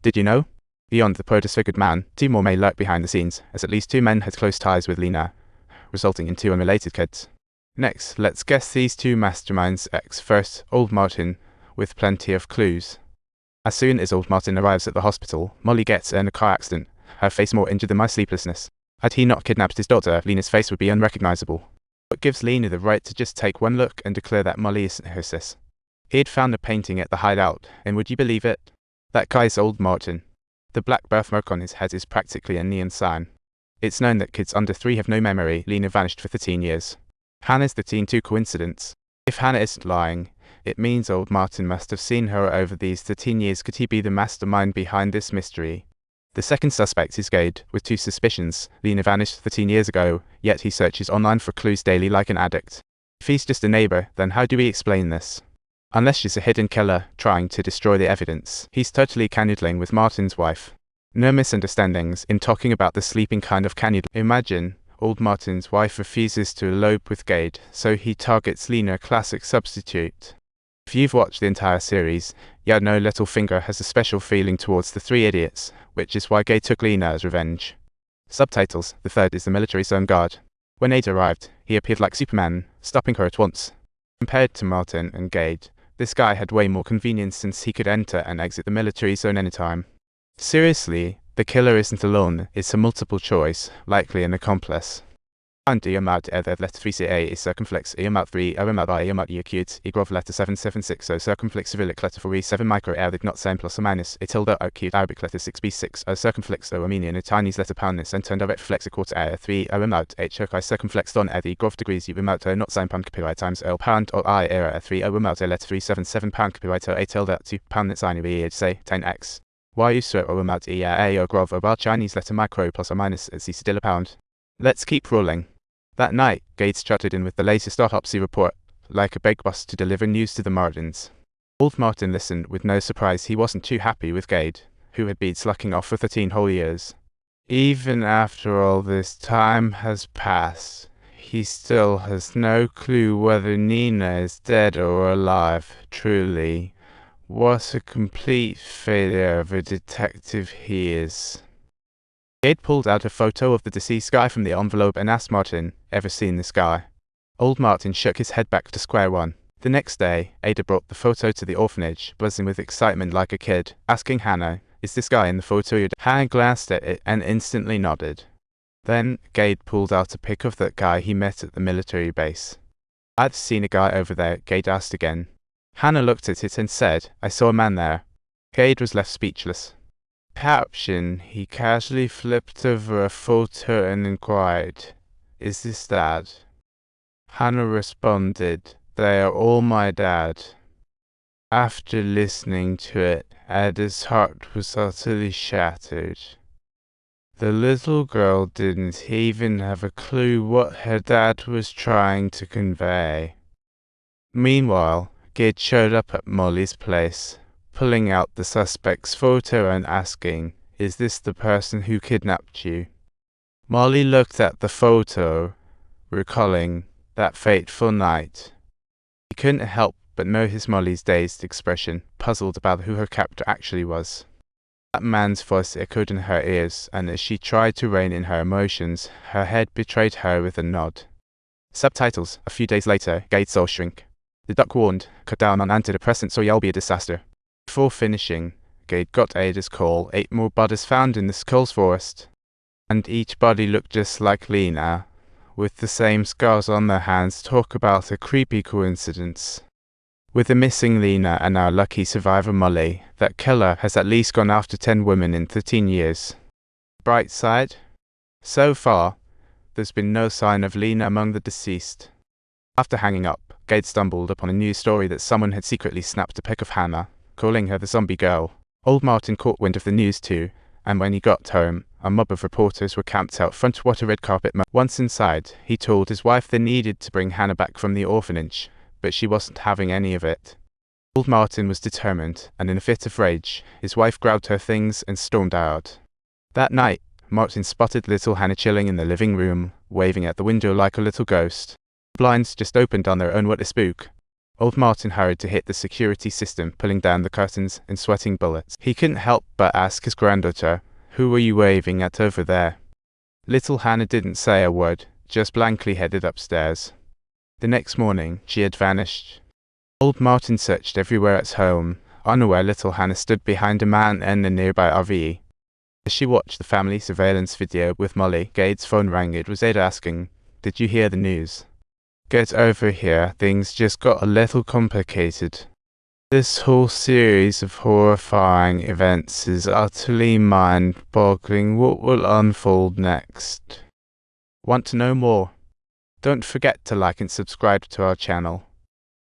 Did you know? Beyond the poor disfigured man, two more may lurk behind the scenes, as at least two men had close ties with Lena, resulting in two unrelated kids. Next, let's guess these two masterminds' ex. First, old Martin, with plenty of clues. As soon as old Martin arrives at the hospital, Molly gets in a car accident, her face more injured than my sleeplessness. Had he not kidnapped his daughter, Lena's face would be unrecognizable. What gives Lena the right to just take one look and declare that Molly isn't her sis? He'd found a painting at the hideout, and would you believe it? That guy's old Martin. The black birthmark on his head is practically a neon sign. It's known that kids under 3 have no memory. Lena vanished for 13 years. Hannah's 13 too coincidence. If Hannah isn't lying, it means old Martin must have seen her over these 13 years. Could he be the mastermind behind this mystery? The second suspect is Gade, with 2 suspicions. Lena vanished 13 years ago, yet he searches online for clues daily like an addict. If he's just a neighbor, then how do we explain this? Unless she's a hidden killer trying to destroy the evidence. He's totally canoodling with Martin's wife. No misunderstandings in talking about the sleeping kind of canoodling. Imagine, old Martin's wife refuses to elope with Gade, so he targets Lena, classic substitute. If you've watched the entire series, you know Littlefinger has a special feeling towards the 3 idiots, which is why Gade took Lena as revenge. Subtitles: the third is the military's own guard. When Ada arrived, he appeared like Superman, stopping her at once. Compared to Martin and Gade, this guy had way more convenience since he could enter and exit the military zone anytime. Seriously, the killer isn't alone, it's a multiple choice, likely an accomplice. And iamad letter 3ca is circumflex iamad 3 iamad I iamad e acute grov letter 776 circumflex cyrillic letter 4 7 micro arabic not same plus or minus a tilde acute Arabic letter 6b6 circumflex Armenian a Chinese letter poundness and turned direct flex quarter air 3 iamad h I circumflex don the grov degrees remote not same pound copyright times l pound or I era 3 remote letter 377 pound copyright a tilde 2 pound net sign say 10x. Why you sir or remote a or grov about Chinese letter micro plus or minus c still a pound. Let's keep rolling. That night, Gade strutted in with the latest autopsy report, like a big boss to deliver news to the Martins. Old Martin listened with no surprise. He wasn't too happy with Gade, who had been slacking off for 13 whole years. Even after all this time has passed, he still has no clue whether Nina is dead or alive. Truly, what a complete failure of a detective he is. Gade pulled out a photo of the deceased guy from the envelope and asked Martin, "Ever seen this guy?" Old Martin shook his head back to square one. The next day, Ada brought the photo to the orphanage, buzzing with excitement like a kid, asking Hannah, "Is this guy in the photo?" Hannah glanced at it and instantly nodded. Then, Gade pulled out a pic of that guy he met at the military base. "I've seen a guy over there," Gade asked again. Hannah looked at it and said, "I saw a man there." Gade was left speechless. Caption: he casually flipped over a photo and inquired, "Is this Dad?" Hannah responded, "They are all my dad." After listening to it, Ada's heart was utterly shattered. The little girl didn't even have a clue what her dad was trying to convey. Meanwhile, Gade showed up at Molly's place, pulling out the suspect's photo and asking, "Is this the person who kidnapped you?" Molly looked at the photo, recalling that fateful night. He couldn't help but notice Molly's dazed expression, puzzled about who her captor actually was. That man's voice echoed in her ears, and as she tried to rein in her emotions, her head betrayed her with a nod. Subtitles: a few days later, Gade's soul shrink. The doc warned, "Cut down on antidepressants or you'll be a disaster." Before finishing, Gade got Ada's call. 8 more bodies found in the Skulls Forest. And each body looked just like Lena, with the same scars on their hands. Talk about a creepy coincidence. With the missing Lena and our lucky survivor Molly, that killer has at least gone after 10 women in 13 years. Bright side? So far, there's been no sign of Lena among the deceased. After hanging up, Gade stumbled upon a news story that someone had secretly snapped a pic of Hannah, calling her the zombie girl. Old Martin caught wind of the news too, and when he got home, a mob of reporters were camped out front what a red carpet. Once inside, he told his wife they needed to bring Hannah back from the orphanage, but she wasn't having any of it. Old Martin was determined, and in a fit of rage, his wife grabbed her things and stormed out. That night, Martin spotted little Hannah chilling in the living room, waving at the window like a little ghost. The blinds just opened on their own. What a spook. Old Martin hurried to hit the security system, pulling down the curtains and sweating bullets. He couldn't help but ask his granddaughter, "Who were you waving at over there?" Little Hannah didn't say a word, just blankly headed upstairs. The next morning, she had vanished. Old Martin searched everywhere at home, unaware little Hannah stood behind a man in a nearby RV. As she watched the family surveillance video with Molly, Gade's phone rang. It was Ada asking, "Did you hear the news?" "Get over here, things just got a little complicated. This whole series of horrifying events is utterly mind-boggling. What will unfold next?" Want to know more? Don't forget to like and subscribe to our channel.